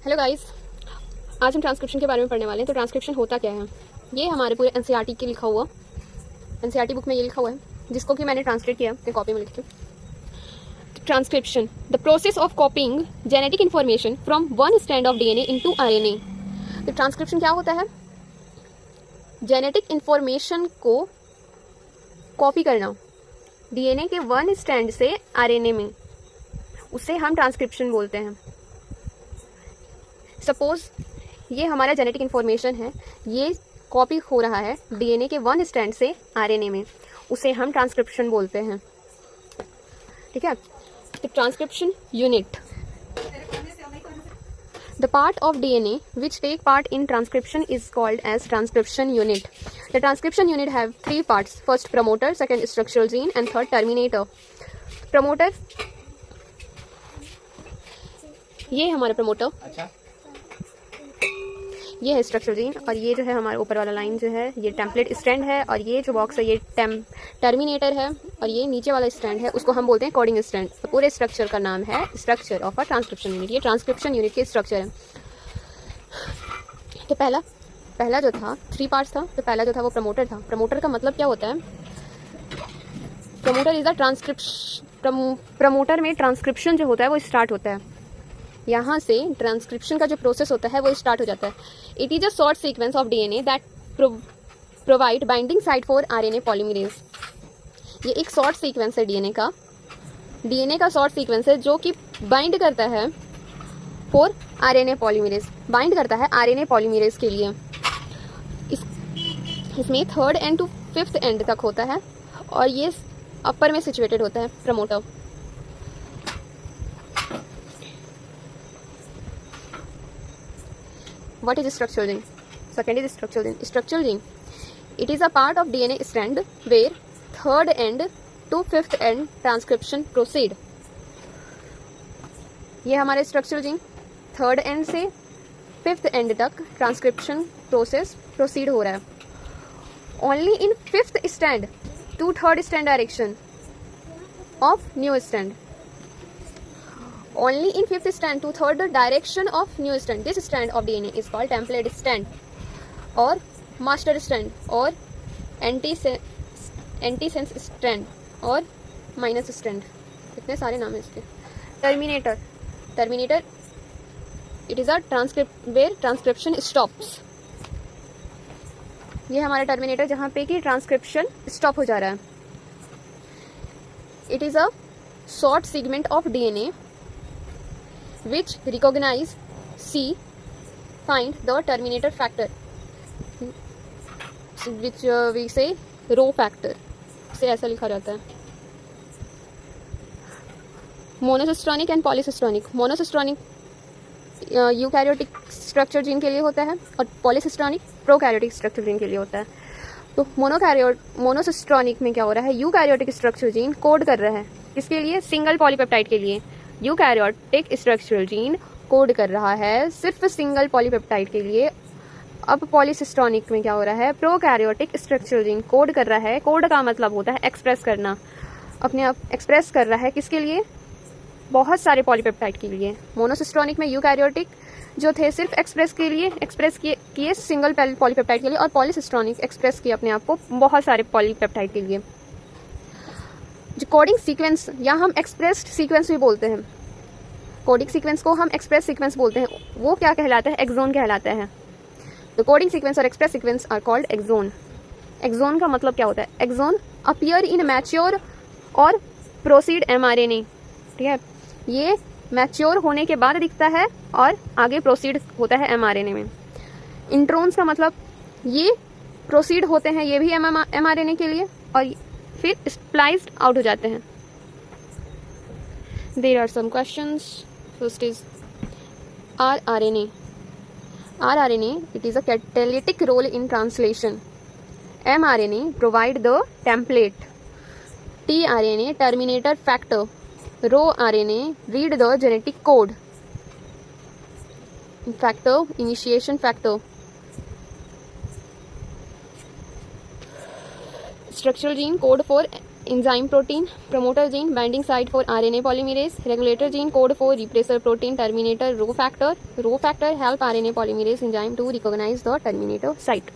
Hello guys, आज हम transcription के बारे में पढ़ने वाले हैं। तो ट्रांसक्रिप्शन होता क्या है, ये हमारे पूरे एनसीईआरटी के लिखा हुआ, एनसीईआरटी बुक में ये लिखा हुआ है, जिसको कि मैंने ट्रांसलेट किया अपने कॉपी में लिख के। Transcription, the process of कॉपिंग genetic information from one strand of DNA into RNA. तो ट्रांसक्रिप्शन क्या होता है? जेनेटिक इन्फॉर्मेशन को कॉपी करना डीएनए के वन स्ट्रैंड से आरएनए में, उसे हम ट्रांसक्रिप्शन बोलते हैं। सपोज ये हमारा जेनेटिक इन्फॉर्मेशन है, ये कॉपी हो रहा है डीएनए के वन स्ट्रैंड से आरएनए में, उसे हम ट्रांसक्रिप्शन बोलते हैं। ठीक है। तो transcription unit, the part of DNA which take part in transcription is called as transcription unit. The transcription unit have three parts, first promoter, second structural gene and third terminator. Promoter, ये हमारा promoter, अच्छा। ये है structural gene, और ये जो है हमारा ऊपर वाला लाइन जो है ये टेम्पलेट स्ट्रैंड है, और ये जो बॉक्स है ये टर्मिनेटर है, और ये नीचे वाला स्ट्रैंड है उसको हम बोलते हैं कोडिंग स्ट्रैंड। तो पूरे स्ट्रक्चर का नाम है structure of a transcription unit. ये ट्रांसक्रिप्शन यूनिट के स्ट्रक्चर है। तो पहला जो था, थ्री पार्ट्स था। तो पहला जो था वो प्रमोटर था। प्रमोटर का मतलब क्या होता है? Promoter is the transcription, promoter में ट्रांसक्रिप्शन जो होता है वो स्टार्ट होता है, यहाँ से ट्रांसक्रिप्शन का जो प्रोसेस होता है वो स्टार्ट हो जाता है। It is a short sequence of DNA that provide binding site for RNA polymerase. ये एक शॉर्ट सीक्वेंस है डीएनए का शॉर्ट सीक्वेंस है जो कि बाइंड करता है फॉर आरएनए पॉलीमरेज, बाइंड करता है आरएनए पॉलीमरेज के लिए। इसमें third end to fifth end तक होता है, और ये अपर में सिचुएटेड होता है promoter. What is structural gene? Second is structural gene. Structural gene, it is a part of DNA strand where third end to fifth end transcription proceed. ये हमारे structural gene थर्ड एंड से fifth end तक transcription process proceed हो रहा है। Only in fifth strand to third strand direction of new strand, only in fifth strand to third direction of new strand. This strand of DNA is called template strand or master strand or antisense strand or minus strand. इतने सारे नाम हैं इसके। terminator, it is a transcript where transcription stops. ये हमारा terminator जहाँ पे कि ट्रांसक्रिप्शन स्टॉप हो जा रहा है। It is a short segment of DNA which recognize, see, find the terminator factor, which we say rho factor से ऐसा लिखा जाता है। Monocistronic and polycistronic. Monocistronic eukaryotic structure gene के लिए होता है, और पॉलीसिस्ट्रॉनिक प्रोकैरियोटिक स्ट्रक्चर जीन के लिए होता है। तो मोनोसिस्ट्रॉनिक में क्या हो रहा है? यूकैरियोटिक स्ट्रक्चर जीन कोड कर रहा है किसके लिए? सिंगल पॉलीपेप्टाइड के लिए। यूकैरियोटिक स्ट्रक्चरल जीन कोड कर रहा है सिर्फ सिंगल पॉलीपेप्टाइड के लिए। अब पॉलीसिस्ट्रॉनिक में क्या हो रहा है? प्रोकैरियोटिक स्ट्रक्चरल जीन कोड कर रहा है। कोड का मतलब होता है एक्सप्रेस करना, अपने आप एक्सप्रेस कर रहा है किसके लिए? बहुत सारे पॉलीपेप्टाइड के लिए। मोनोसिस्ट्रॉनिक में यूकैरियोटिक जो थे सिर्फ एक्सप्रेस किए सिंगल पॉलीपेप्टाइड के लिए, और पॉलीसिस्ट्रॉनिक एक्सप्रेस किए अपने आप को बहुत सारे पॉलीपेप्टाइड के लिए। जो कोडिंग सीक्वेंस, या हम एक्सप्रेस्ड सीक्वेंस भी बोलते हैं, कोडिंग सीक्वेंस को हम एक्सप्रेस सीक्वेंस बोलते हैं, वो क्या कहलाता है? एक्सोन कहलाता है। तो कोडिंग सीक्वेंस और express sequence are called exon. Exon का मतलब क्या होता है? एक्सोन अपीयर इन मैच्योर और प्रोसीड एमआरएनए। ठीक है, ये मैच्योर होने के बाद दिखता है और आगे प्रोसीड होता है एमआरएनए में। इंट्रोन्स का मतलब ये प्रोसीड होते हैं ये भी एमआरएनए के लिए, और फिर स्प्लाइस्ड आउट हो जाते हैं। There are some questions. First is rRNA. rRNA, it is a catalytic role in translation. mRNA provide the template. tRNA terminator factor. rRNA read the genetic code. Factor, initiation factor. Structural gene code for enzyme protein, promoter gene, binding site for RNA polymerase, regulator gene, code for repressor protein, terminator, Rho factor. Rho factor help RNA polymerase enzyme to recognize the terminator site.